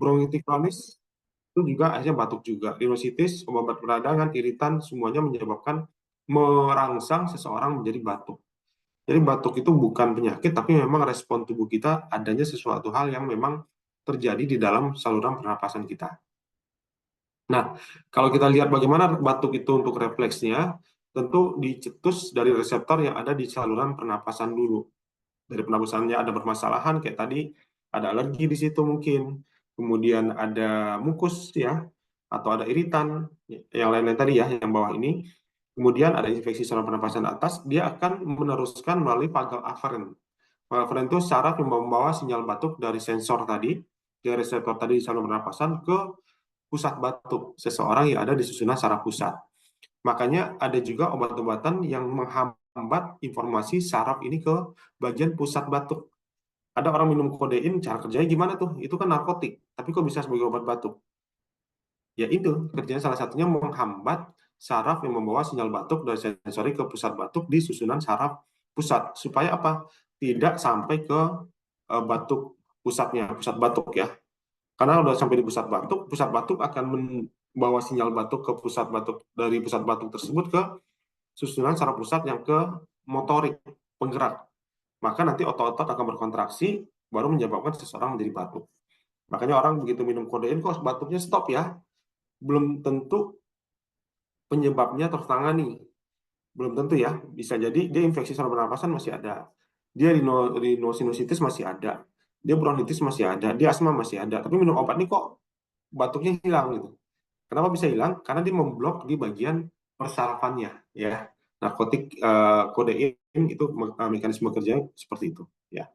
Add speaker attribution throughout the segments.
Speaker 1: bronkitis kronis itu juga akhirnya batuk juga. Rhinositis, obat peradangan, iritan, semuanya menyebabkan merangsang seseorang menjadi batuk. Jadi batuk itu bukan penyakit, tapi memang respon tubuh kita adanya sesuatu hal yang memang terjadi di dalam saluran pernapasan kita. Nah, kalau kita lihat bagaimana batuk itu untuk refleksnya, tentu dicetus dari reseptor yang ada di saluran pernapasan dulu. Dari pernapasannya ada bermasalahan, kayak tadi ada alergi di situ mungkin, kemudian ada mukus ya, atau ada iritan, yang lain-lain tadi ya, yang bawah ini. Kemudian ada infeksi saluran pernapasan atas, dia akan meneruskan melalui vagal afferent. Vagal afferent itu saraf yang membawa sinyal batuk dari sensor tadi, dari reseptor tadi di saluran pernapasan ke pusat batuk seseorang yang ada di susunan saraf pusat. Makanya ada juga obat-obatan yang menghambat informasi saraf ini ke bagian pusat batuk. Ada orang minum kodein, cara kerjanya gimana tuh? Itu kan narkotik, tapi kok bisa sebagai obat batuk? Ya itu, kerjanya salah satunya menghambat saraf yang membawa sinyal batuk dari sensori ke pusat batuk di susunan saraf pusat. Supaya apa? Tidak sampai ke batuk pusatnya, pusat batuk ya. Karena udah sampai di pusat batuk akan membawa sinyal batuk ke pusat batuk, dari pusat batuk tersebut ke susunan saraf pusat yang ke motorik, penggerak. Maka nanti otot-otot akan berkontraksi, baru menyebabkan seseorang menjadi batuk. Makanya orang begitu minum kodein kok batuknya stop ya, belum tentu penyebabnya tertangani. Belum tentu ya, bisa jadi dia infeksi saluran pernapasan masih ada, dia rhinosinusitis masih ada, dia bronkitis masih ada, dia asma masih ada, tapi minum obat ini kok batuknya hilang gitu. Kenapa bisa hilang? Karena dia memblok di bagian persarafannya ya. Narkotik kodein itu mekanisme kerjanya seperti itu ya.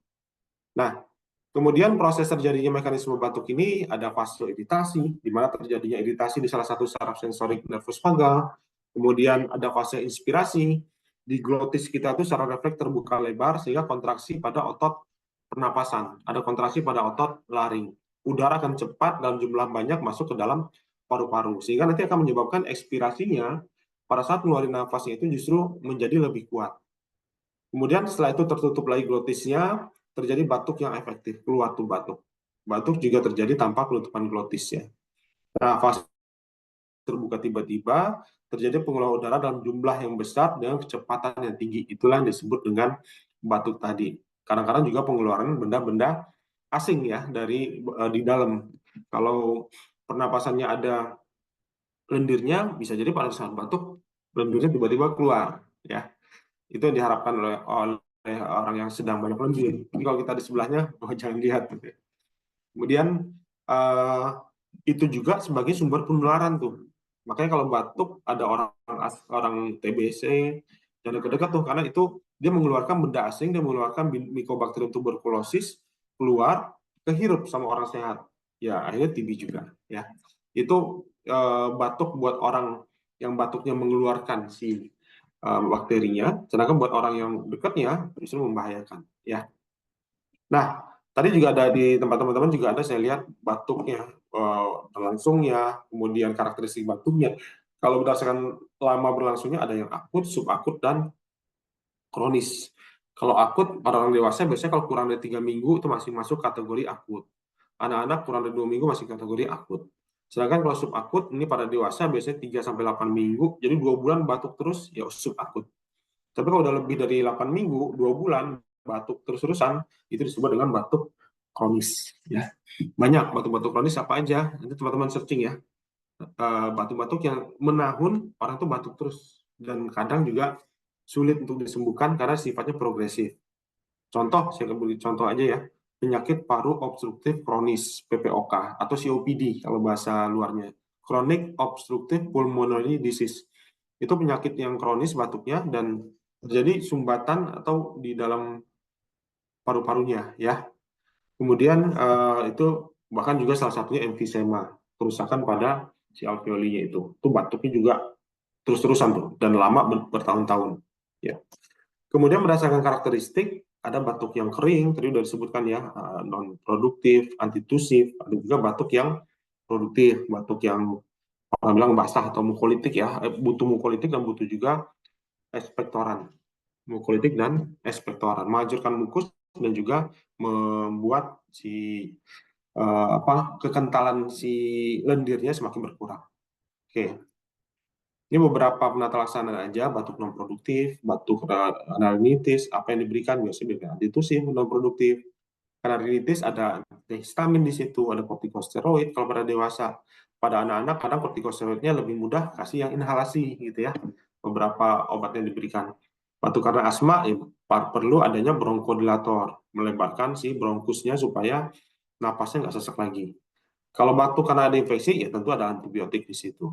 Speaker 1: Nah, kemudian proses terjadinya mekanisme batuk ini ada fase iritasi, di mana terjadinya iritasi di salah satu saraf sensorik nervus vagal. Kemudian ada fase inspirasi, di glotis kita itu secara refleks terbuka lebar sehingga kontraksi pada otot pernapasan, ada kontraksi pada otot laring. Udara akan cepat dalam jumlah banyak masuk ke dalam paru-paru, sehingga nanti akan menyebabkan ekspirasinya pada saat ngeluarin nafasnya itu justru menjadi lebih kuat. Kemudian setelah itu tertutup lagi glotisnya, terjadi batuk yang efektif, keluar tuh batuk. Batuk juga terjadi tanpa penutupan glotis ya. Nah, fase terbuka tiba-tiba, terjadi pengeluaran udara dalam jumlah yang besar dengan kecepatan yang tinggi. Itulah yang disebut dengan batuk tadi. Kadang-kadang juga pengeluaran benda-benda asing ya dari di dalam. Kalau pernapasannya ada lendirnya, bisa jadi pada saat batuk lendirnya tiba-tiba keluar ya. Itu yang diharapkan oleh orang yang sedang banyak lendir. Jadi kalau kita di sebelahnya, oh, jangan lihat. Kemudian itu juga sebagai sumber penularan tuh. Makanya kalau batuk ada orang TBC jangan dekat-dekat tuh, karena itu dia mengeluarkan benda asing, dia mengeluarkan Mycobacterium tuberculosis keluar kehirup sama orang sehat. Ya akhirnya TB juga ya. Itu batuk buat orang yang batuknya mengeluarkan si bakterinya, sedangkan buat orang yang dekatnya justru membahayakan ya. Nah, tadi juga ada di tempat teman-teman juga ada saya lihat batuknya, berlangsungnya, kemudian karakteristik batuknya. Kalau berdasarkan lama berlangsungnya ada yang akut, subakut, dan kronis. Kalau akut, orang dewasa biasanya kalau kurang dari 3 minggu itu masih masuk kategori akut. Anak-anak kurang dari 2 minggu masih kategori akut. Sedangkan kalau subakut, ini pada dewasa biasanya 3-8 minggu, jadi 2 bulan batuk terus, ya subakut. Tapi kalau udah lebih dari 8 minggu, 2 bulan, batuk terus-terusan, itu disebut dengan batuk kronis. Ya. Banyak batuk-batuk kronis apa aja, nanti teman-teman searching ya. Batuk-batuk yang menahun, orang tuh batuk terus. Dan kadang juga sulit untuk disembuhkan karena sifatnya progresif. Contoh, saya beri contoh aja ya. Penyakit paru obstruktif kronis, PPOK, atau COPD kalau bahasa luarnya. Chronic Obstructive Pulmonary Disease. Itu penyakit yang kronis batuknya dan terjadi sumbatan atau di dalam paru-parunya ya. Kemudian itu bahkan juga salah satunya emfisema, kerusakan pada si alveolinya itu. Itu batuknya juga terus-terusan tuh dan lama bertahun-tahun ya. Kemudian berdasarkan karakteristik ada batuk yang kering, tadi sudah disebutkan ya, non produktif, antitusif, ada juga batuk yang produktif, batuk yang orang bilang basah atau mukolitik ya, butuh mukolitik dan butuh juga ekspektoran. Mukolitik dan ekspektoran, menghancurkan mukus dan juga membuat si kekentalan si lendirnya semakin berkurang. Oke, ini beberapa penata laksana aja, batuk non produktif, batuk rinitis, apa yang diberikan biasanya antitusif non produktif. Karena rinitis ada histamin di situ, ada kortikosteroid kalau pada dewasa. Pada anak-anak kadang kortikosteroidnya lebih mudah kasih yang inhalasi gitu ya. Beberapa obat yang diberikan. Batuk karena asma ya, perlu adanya bronkodilator, melebarkan si bronkusnya supaya napasnya nggak sesek lagi. Kalau batuk karena ada infeksi ya tentu ada antibiotik di situ.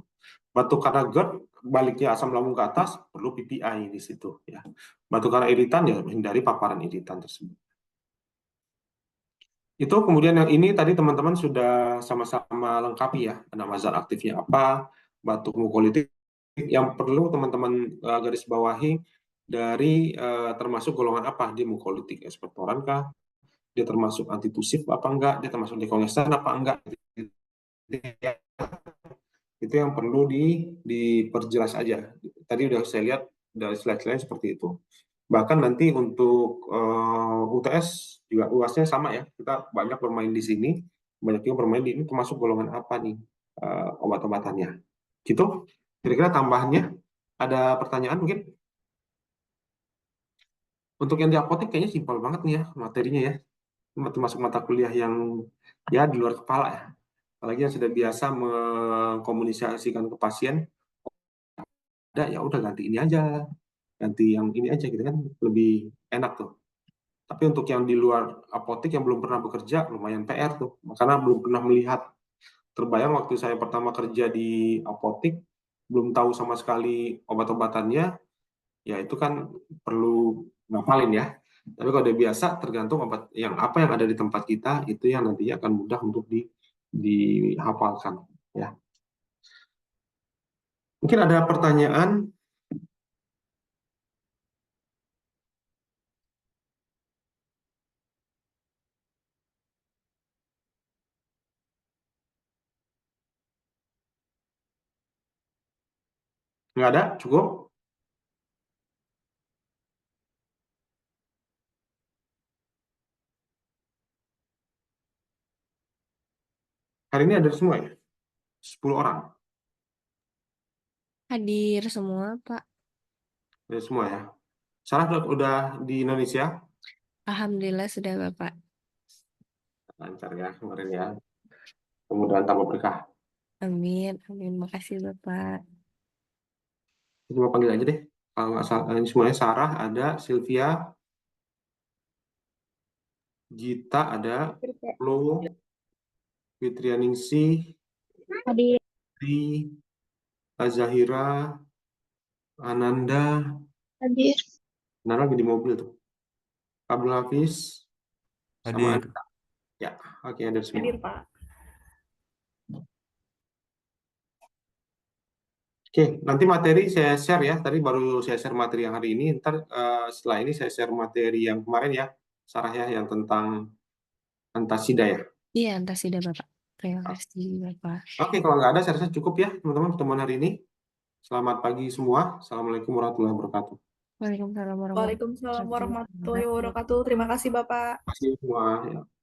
Speaker 1: Batuk karena GERD, baliknya asam lambung ke atas, perlu PPI di situ ya. Batuk karena iritan ya hindari paparan iritan tersebut. Itu kemudian yang ini tadi teman-teman sudah sama-sama lengkapi ya, nama zat aktifnya apa, batuk mukolitik yang perlu teman-teman garis bawahi dari termasuk golongan apa, dia mukolitik ekspektoran kah, dia termasuk antitusif apa enggak, dia termasuk dekongestan apa enggak. Itu yang perlu diperjelas aja. Tadi udah saya lihat dari slide-slide seperti itu. Bahkan nanti untuk UTS juga UASnya sama ya. Kita banyak bermain di sini, banyak juga bermain di ini termasuk golongan apa nih obat-obatannya. Gitu. Kira-kira tambahannya ada pertanyaan mungkin? Untuk yang di apotek kayaknya simpel banget nih ya materinya ya. Termasuk mata kuliah yang ya di luar kepala ya. Apalagi yang sudah biasa mengkomunikasikan ke pasien, ada ya udah ganti ini aja, ganti yang ini aja gitu kan lebih enak tuh. Tapi untuk yang di luar apotek yang belum pernah bekerja lumayan PR tuh, karena belum pernah melihat. Terbayang waktu saya pertama kerja di apotek belum tahu sama sekali obat-obatannya, ya itu kan perlu ngapalin ya. Tapi kalau udah biasa tergantung obat yang apa yang ada di tempat kita itu yang nantinya akan mudah untuk dihafalkan ya. Mungkin ada pertanyaan. Nggak ada? Cukup? Hari ini ada semua ya? 10 orang?
Speaker 2: Hadir semua, Pak.
Speaker 1: Ada semua ya? Sarah udah di Indonesia?
Speaker 2: Alhamdulillah sudah, Bapak.
Speaker 1: Lancar ya kemarin ya. Kemudian tambah berkah.
Speaker 2: Amin, amin. Makasih, Bapak.
Speaker 1: Cuma panggil aja deh. Kalau nggak salah, ini semuanya Sarah ada, Sylvia, Gita ada, Flo, Fitrianingsih,
Speaker 2: Hadir.
Speaker 1: Tri, Zahira, Ananda,
Speaker 2: Hadir.
Speaker 1: Nara lagi di mobil tuh. Abdul Hafiz, sama
Speaker 3: Hadir.
Speaker 1: Anda. Ya, oke ada semua.
Speaker 2: Hadir, Pak.
Speaker 1: Oke, nanti materi saya share ya. Tadi baru saya share materi yang hari ini. Ntar setelah ini saya share materi yang kemarin ya, Sarah ya, yang tentang antasida ya.
Speaker 2: Iya, entah sudah, Bapak. Terima kasih, Bapak.
Speaker 1: Oke, kalau nggak ada, saya rasa cukup ya teman-teman pertemuan hari ini. Selamat pagi semua. Assalamualaikum warahmatullahi wabarakatuh.
Speaker 2: Waalaikumsalam
Speaker 4: Waalaikumsalam warahmatullahi wabarakatuh. Terima kasih, Bapak.
Speaker 1: Terima kasih semua. Ya.